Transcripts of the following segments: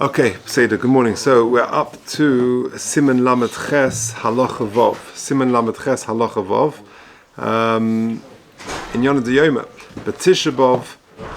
Okay, Seder, good morning. So we're up to Siman Lamed Ches Halacha Vov. Siman Lamed Ches Halacha Vov. In Yonah D'Yoma, B'Tisha B'Av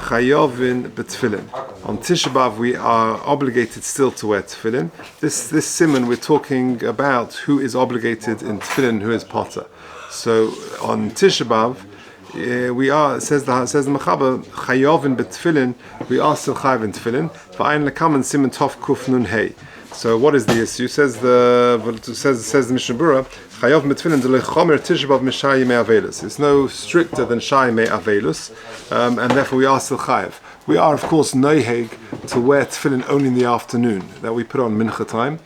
Chayovin B'Tefillin. On Tisha B'Av we are obligated still to wear Tefillin. This Siman we're talking about who is obligated in Tefillin, who is Potter. So on Tisha B'Av, we are, says the Mechaber, Chayovin B'Tefillin, we are still Chayav in Tefillin. V'ayin lekaman Siman Tov Kuf Nun Hey. So what is the issue? Says the Mishnah Berurah, Chayovin B'Tefillin D'Lo Chomer Tisha B'Av Mishai Yimei Avelus. It's no stricter than Shai Yimei Avelus, and therefore we are still Chayav. We are, of course, noheg to wear Tefillin only in the afternoon, that we put on Mincha time.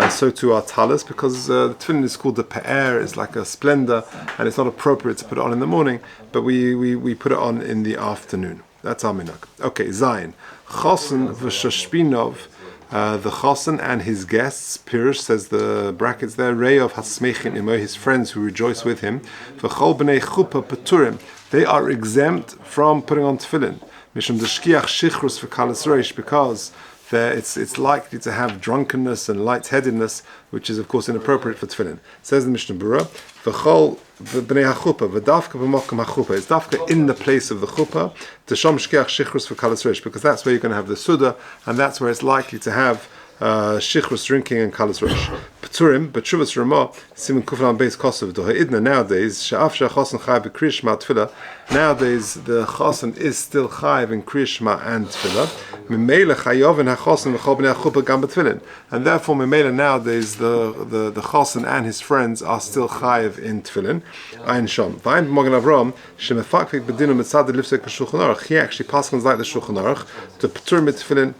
So too our talis, because the tefillin is called the pe'er, it's like a splendor, and it's not appropriate to put it on in the morning, but we put it on in the afternoon. That's our minhag. Okay, Zayin. Chosen v'shashpinov, the chosen and his guests, Pirush says the brackets there, Re'ov hasmechin imo, his friends who rejoice with him, v'chol b'nei chuppah peturim, they are exempt from putting on tefillin. Mishum d'shkiach shichrus v'kalas reish, because it's likely to have drunkenness and lightheadedness, which is of course inappropriate for tefillin. Says the Mishnah Berurah, "V'chol b'nei hachuppah, v'dafka b'mokum hachuppah." It's dafka in the place of the chuppah, t'shom shkiach shichrus v'kalas reish, because that's where you're going to have the suda, and that's where it's likely to have shichrus, drinking, and kalas reish. Peturim, but Shuvas Ramah, Siman Kuflan Beis Kosev Doha Idna. Nowadays, Sha'af Sha'chosen Chayav B'Kriya Shema Tefillah. Nowadays, the chosen is still chayav in Kriya Shema and Tefillah. Memela Chayov and HaChosen V'chol B'nei HaChuppah Gam B'Tefillin. And therefore, Memela nowadays, the chosen and his friends are still chayav in Tefillin. Ein Shom. V'ayin B'Mogen Avram Shemefakvik B'Dinu Mitzad Lifsek B'Shulchan Aruch. He actually passes like the Shulchan Aruch to Petur Mitzvillin.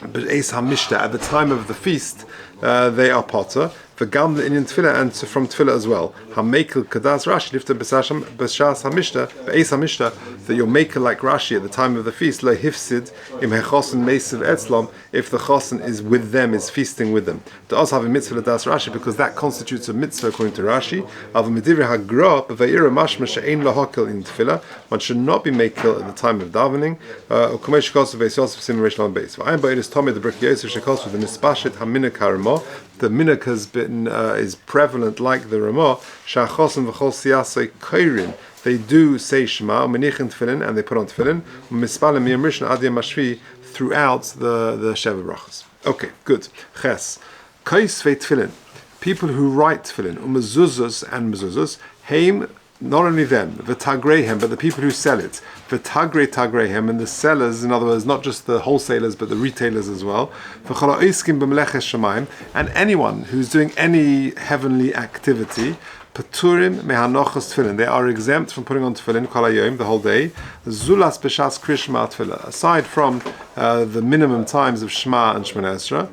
But Eis HaMishta, at the time of the feast, they are potter. The Gam the Indian Tefillah, and from Tefillah as well. HaMekel Kadas Rashi lifted B'Shas HaMishta, Eis HaMishta, that you're maker like Rashi at the time of the feast. Lo Hifsid Im Hechosen Meisav Etzlom, if the chosen is with them, is feasting with them. To also have a mitzvah Ladas Rashi, because that constitutes a mitzvah according to Rashi. Av Medivri HaGra B'Vayira Mashma She'ein Lo Hakel in Tefillah. One should not be makel at the time of davening. U'Kumesh Kosev Beis Yosef Siman Reish Lamed Beis. V'ayin Ba'ir is Tomei the Brik Yosef Shekos with the Mispashet HaMinhag HaRamah. The minhag has been is prevalent like the Ramah. Sha'chosen v'chol siyasei koirin. They do say Shema, menichin tefillin, and they put on tefillin. Mispalim yom rishon ad yom hashvi throughout the Sheva brachos. Okay, good. Ches. Kaisvei tefillin. People who write tefillin, mezuzos and mezuzos, heim. Not only them, v'tagreihem, but the people who sell it, v'tagreihem, and the sellers, in other words, not just the wholesalers, but the retailers as well, v'chol ha'oskim b'meleches shamayim, and anyone who's doing any heavenly activity, paturim mehanochos tefillin, they are exempt from putting on tefillin kol hayom, the whole day, zulas b'shas kriya shema tefillah, aside from the minimum times of Shema and Shemona Esra.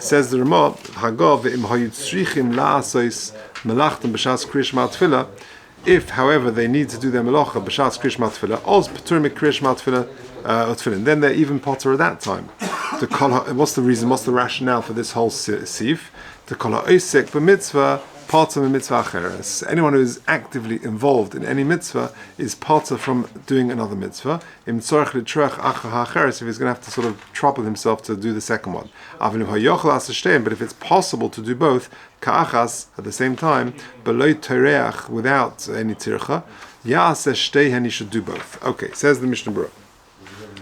Says the Ramah, hagov ve'im hayitzrichim la'asos melachtem b'shas kriya shema tefillah. If, however, they need to do their melacha b'shas kriya shema tefillah, oz petur mikriya shema tefillah, then they're even potter at that time. What's the reason? What's the rationale for this whole sif? To kol ha'osek b'mitzvah potter b'mitzvah acheres. Anyone who is actively involved in any mitzvah is potter from doing another mitzvah. Im tzorech l'truach acher ha'acheres, if he's going to have to sort of trouble himself to do the second one. But if it's possible to do both, ka'achas at the same time, below toreach, without any tircha, ya'aseh shteihen, he should do both. Okay, says the Mishnah Berurah.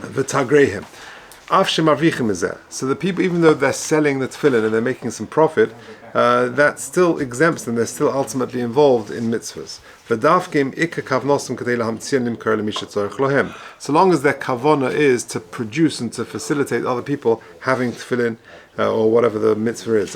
V'tagreihem. So the people, even though they're selling the tefillin and they're making some profit, that still exempts them. They're still ultimately involved in mitzvahs. So long as their kavana is to produce and to facilitate other people having tefillin or whatever the mitzvah is.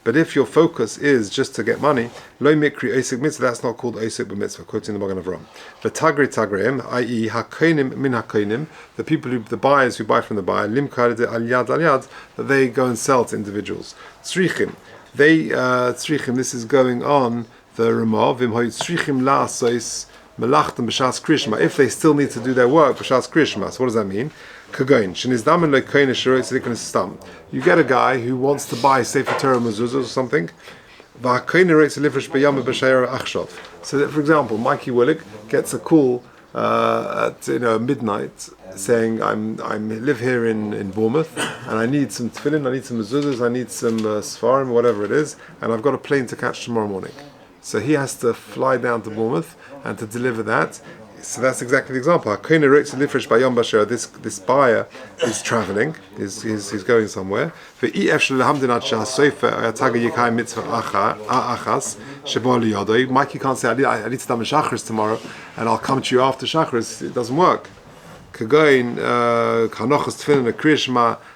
But if your focus is just to get money, lo mikri osek mitzvah, that's not called osek b'mitzvah, quoting the Mogen Avram. V'tagreim, i.e. hakonim min hakonim, the people the buyers who buy from the buyer, limkar al yad, that they go and sell to individuals. Tzrichim, this is going on the Ramah, vim hoy tzrichim la'asos melachtem b'shas kriya shema, if they still need to do their work b'shas kriya shema. So what does that mean? You get a guy who wants to buy Sefer Torah mezuzah or something. So that, for example, Mikey Willig gets a call at midnight, saying I live here in Bournemouth and I need some tefillin, I need some mezuzahs, I need some sfarim, whatever it is, and I've got a plane to catch tomorrow morning. So he has to fly down to Bournemouth and to deliver that. So that's exactly the example. This buyer is traveling, he's going somewhere. Mike, you can't say I need to daven Shachris tomorrow and I'll come to you after Shachris. It doesn't work.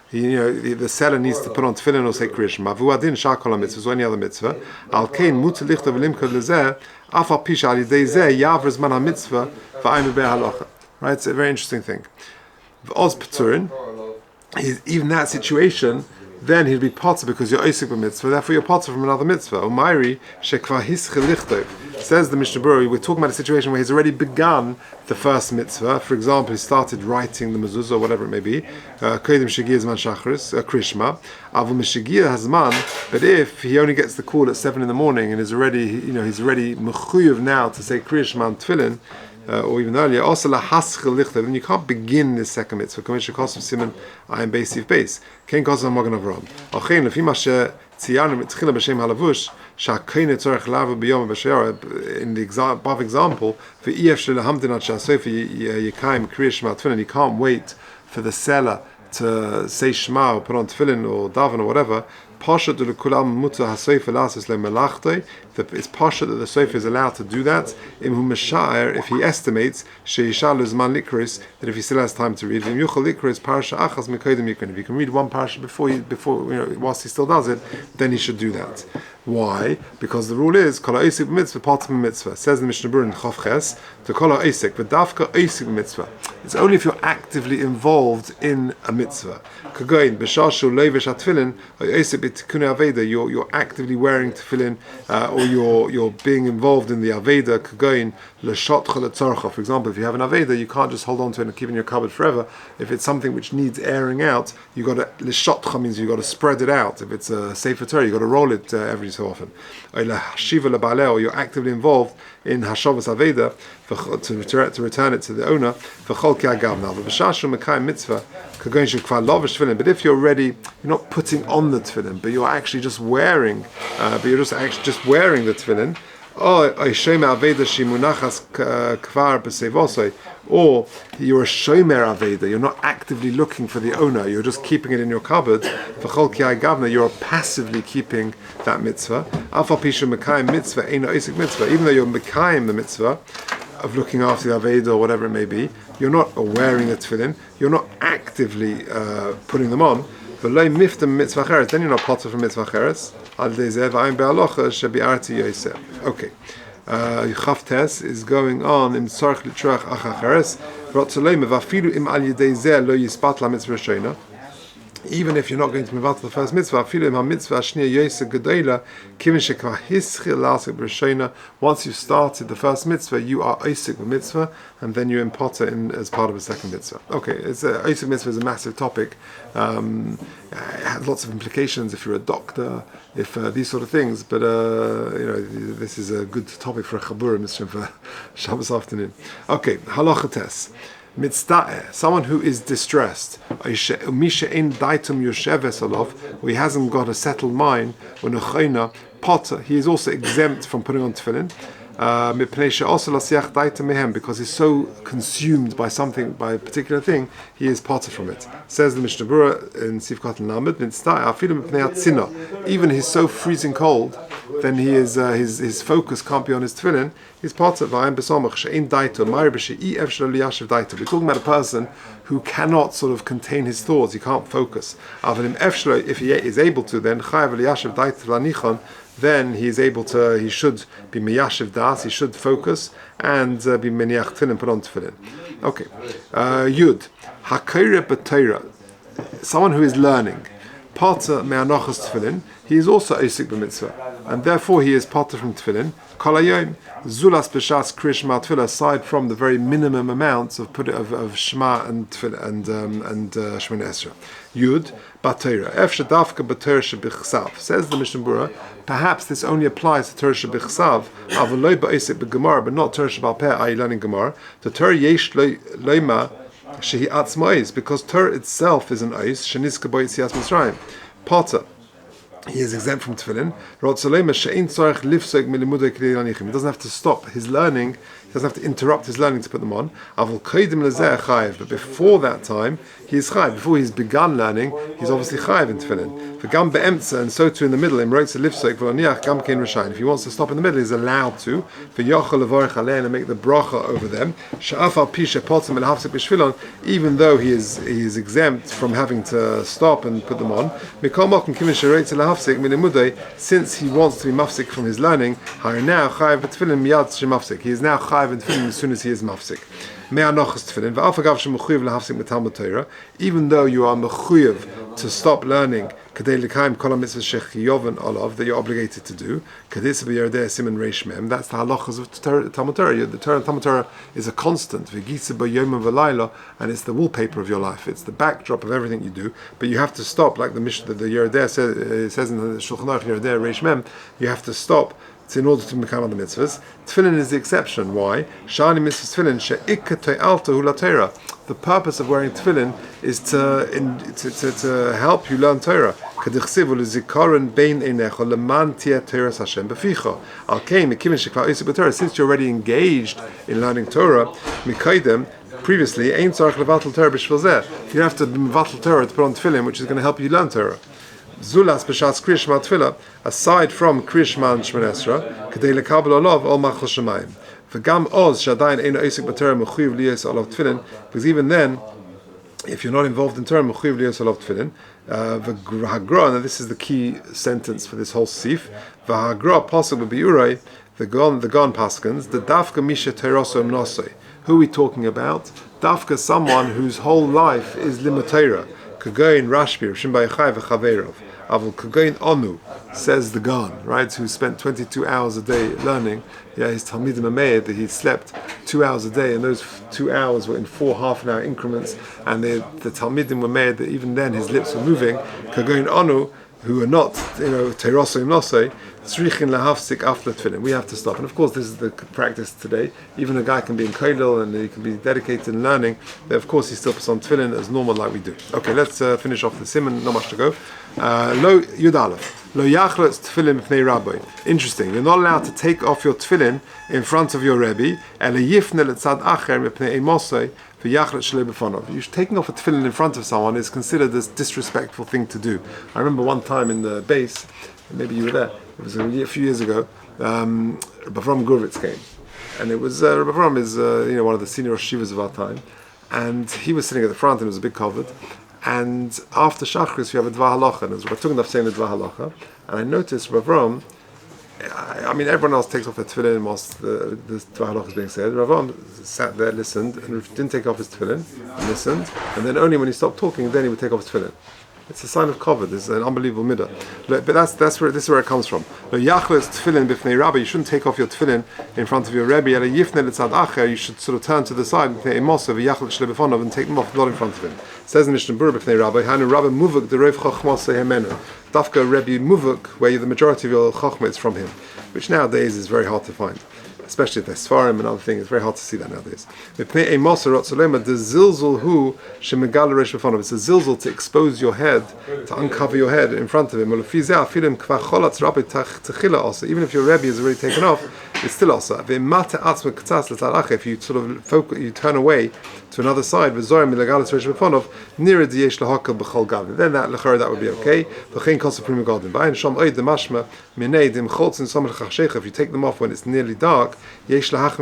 The seller needs to put on tefillin or say Kriya Shema. V'uadin shakol mitzvahs or any other mitzvah. Al kein mutar lichtav v'limkod lezeh af al pi she'al yidei zeh yavr zman hamitzvah v'ayim b'bei halacha. Right, it's a very interesting thing. V'oz p'turin, even that situation, then he'll be potter because you're osik b'mitzvah. Therefore, you're potter from another mitzvah. Umayri shekvar hischel lichtav. Says the Mishnah Berurah, we're talking about a situation where he's already begun the first mitzvah. For example, he started writing the mezuzah or whatever it may be. Kodim shegiyah zman shachris, krishma. Avul mishegiyah hazman. But if he only gets the call at 7 in the morning and is already, he's already mechuyev now to say krishma and tefillin, or even earlier, also la haschel lichtav, then you can't begin this second mitzvah. Commission kosav siman ayin beis sif beis. Kein kosav magen avram. Ochein lefi ma she tziyanu mitchila b'shem halavush. In the above example, you can't wait for the seller to say Shema or put on tefillin or daven or whatever. It's pasha that the sofer is allowed to do that if he estimates that if he still has time to read. If he can read one parasha before whilst he still does it, then he should do that. Why? Because the rule is kol ha'osek b'mitzvah part of a mitzvah. Says the Mishnah Berurah in Chof Ches to kol ha'osek v'davka osek b'mitzvah. It's only if you're actively involved in a mitzvah. Kagoin b'shah shul leivesh hatefillin ha'osek b'tikkunei aveda. You're actively wearing tefillin, or you're being involved in the aveda. Kagoin l'shotcha l'tzorcha. For example, if you have an aveda, you can't just hold on to it and keep it in your cupboard forever. If it's something which needs airing out, you got to l'shotcha means you got to spread it out. If it's a sefer Torah, you got to roll it every so often. Or you're actively involved in Hashavas Aveda to return it to the owner. But if you're ready, you're not putting on the tefillin, but you're actually just wearing, the tefillin. Or you're a shomer aveda, you're not actively looking for the owner, you're just keeping it in your cupboard. You're passively keeping that mitzvah. Even though you're mekayim the mitzvah of looking after the aveda or whatever it may be, you're not wearing the tefillin, you're not actively putting them on. Then you're not potter from mitzvah cheres. Okay. Chavtes is going on in Tzarech L'Truach Achacheres. Even if you're not going to move out to the first mitzvah, once you've started the first mitzvah, you are osek mitzvah, and then you're in potter as part of a second mitzvah. Okay, osek mitzvah is a massive topic. It has lots of implications if you're a doctor, if these sort of things. But this is a good topic for a chabura mitzvah for Shabbos afternoon. Okay, halacha tes. Mitzta'eh, someone who is distressed, who he hasn't got a settled mind, potter, he is also exempt from putting on tefillin, because he's so consumed by something, by a particular thing, he is potter from it. Says the Mishnah Berurah in Sivkat al-Namid, even he's so freezing cold, then he is his focus can't be on his tefillin. He's potter. We're talking about a person who cannot sort of contain his thoughts. He can't focus. If he is able to, then he is able to. He should be miyashiv das. He should focus and be meniach tefillin, put on tefillin. Okay. Yud hakayre b'Torah. Someone who is learning. Potter me'anochas tefillin, he is also Osik b'mitzvah, and therefore he is Potter from tefillin. Kol hayom zulas b'shas kriya shema tefillah, aside from the very minimum amounts of shema and tefillah and Shemona Esrei. Yud b'Torah efshe dafka b'Torah shebichsav, says the Mishnah Berurah. Perhaps this only applies to Torah shebichsav, avaloi ba'osik b'gemara, but not Torah shebal peh, i.e. learning Gemara. The Torah yesh loima shehi atzma is, because Torah itself is an ois sheniska bo yitzias Mitzrayim. Potter, he is exempt from tefillin. He doesn't have to stop his learning. He doesn't have to interrupt his learning to put them on. But before that time, he is chayiv. Before he's begun learning, he's obviously chayiv in tefillin. And so too in the middle. If he wants to stop in the middle, he's allowed to. And make the bracha over them. Even though he is exempt from having to stop and put them on. Since he wants to be mafsik from his learning, he is now chayiv in tefillin as soon as he is mafsik. Even though you are mechuyev to stop learning that you're obligated to do, that's the halachas of Talmud Torah. The Talmud Torah is a constant, and it's the wallpaper of your life. It's the backdrop of everything you do. But you have to stop, like the Mishnah, the Yerodeh says in the Shulchan Aruch Yerodeh Reish Mem. You have to stop. It's in order to become other mitzvahs. Tefillin is the exception. Why? Shani mitzvahs tefillin she'ikatei alta hu Torah. The purpose of wearing tefillin is to help you learn Torah. K'dichsivu l'zikaron bein einecha leman tia Torah Hashem beficha. Al kein mekimin shekvar osik b'Torah. Since you're already engaged in learning Torah, mikaydem. Previously, ein tzarich levatel Torah b'shvil zeh. You have to mevatel Torah to put on tefillin, which is going to help you learn Torah. Zulas b'shas kriya shema tefillah, aside from kriya shema and Shemona Esrei, kedei lekabel olav ol machal shemayim. V'gam oz shadayin eino osik b'Torah mechuyev liyos olav tefillin, because even then, if you're not involved in Torah, mechuyev liyos olav tefillin. V'hagra, and this is the key sentence for this whole sif. V'hagra possible b'biurei, the gon paskins, the dafka misha teroso nosoi. Who are we talking about? Dafka, someone whose whole life is limud Torah. Kagoin Rashbi, Shimbai Chai v'Chaveirov. Avol Kagoin Onu, says the Gan, right? Who spent 22 hours a day learning. Yeah, his Talmidim Ameir, that he slept 2 hours a day, and those 2 hours were in 4 half-an-hour increments. And the Talmidim were made that even then his lips were moving. Kagoin Onu, who are not, Terosoim Nosei, Tzrichin lahafsik after tefillin. We have to stop. And of course, this is the practice today. Even a guy can be in kollel and he can be dedicated in learning, but of course he still puts on tefillin as normal like we do. Okay, let's finish off the simon. Not much to go. Lo Yud Aleph. Lo yachlos tefillin b'fnei Rabbi. Interesting. You're not allowed to take off your tefillin in front of your Rebbe. Ele yifne letzad acher b'fnei emosei. Taking off a tefillin in front of someone is considered a disrespectful thing to do. I remember one time in the base, maybe you were there, it was a few years ago, Rabbi Gurvitz came. And it was, Rabbi is one of the senior Rosh Yeshivas of our time. And he was sitting at the front and it was a big kavod. And after Shachris, we have a Dvar Halacha. And it was Rabbi Tugendaf saying the Dvar Halacha. And I noticed Rabbi everyone else takes off their tefillin whilst the Dvar Halacha is being said. Rav sat there, listened, and didn't take off his tefillin, listened, and then only when he stopped talking, then he would take off his tefillin. It's a sign of kavod. It's an unbelievable midah. But this is where it comes from. You shouldn't take off your tefillin in front of your Rebbe. You should sort of turn to the side and take them off, not in front of him. It says in Mishnah Berurah, Rabbi, Rabbi Muvuk the Rev Chachmas Hemenu. Dafka Rebbe Muvuk, where the majority of your chachma is from him, which nowadays is very hard to find. Especially if they're Sfarim and other things, it's very hard to see that nowadays. It's a zilzul to expose your head, to uncover your head in front of him. Even if your Rebbe is already taken off, it's still also. If you sort of you turn away to another side, then that that would be okay. If you take them off when it's nearly dark, you should not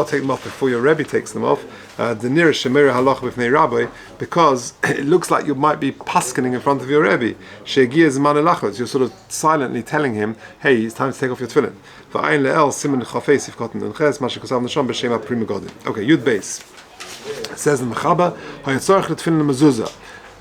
take them off before your Rebbe takes them off. The nearest Shemira halach b'fnei Rabbi, because it looks like you might be paskening in front of your Rebbe. You're sort of silently telling him, hey, it's time to take off your tefillin. Okay, Yud Beis. It says in Mechaba,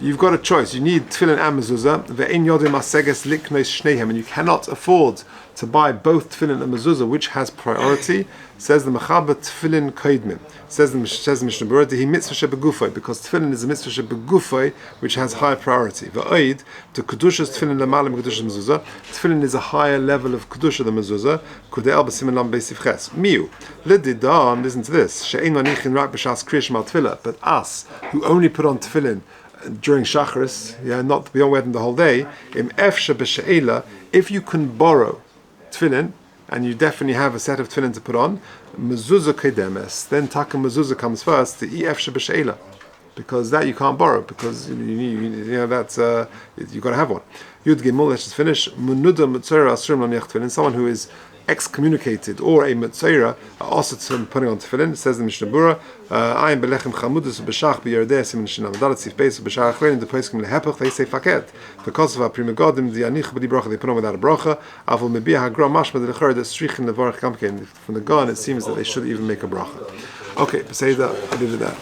you've got a choice. You need tefillin and mezuzah. Ve'en yodim aseges liknos shnehem, and you cannot afford to buy both tefillin and mezuzah, which has priority. Says the mechaber tefillin koidmin. Says the Mishnah Berurah, he mitzvah shebegufay, because tefillin is a mitzvah shebegufay, which has high priority. Ve'oid to kedushas tefillin lemalim kedushas mezuzah. Tefillin is a higher level of kedusha than mezuzah. Kude'el b'siman lam beisiv ches. Miu lididan. Listen to this. She'ein manichin rak b'shas kriyish mal tefillah. But us who only put on tefillin during Shacharis, not beyond wedding the whole day, im efsha b'she'ela, if you can borrow tefillin, and you definitely have a set of tefillin to put on, mezuzah kedemes, then taka mezuzah comes first, the efsha b'she'ela, because that you can't borrow, because that's you got to have one. Yud Gimel, let's just finish. Munuda Mitzayra Asurim Lam Yech Tefillin, someone who is excommunicated or a Mitzayra also putting on tefillin. It says in Mishnah Berurah, Ayin belechem chamudus b'shach b'yardeh simin shinam dalat sif beis b'shach achrein the poskim lehepach they say faket because of our prima godim the anich b'di bracha they put on without a bracha avol mebiyah hagra mashma the lechor the strichin levarach kamkein from the Gan it seems that they should even make a bracha. Okay, say that I did that.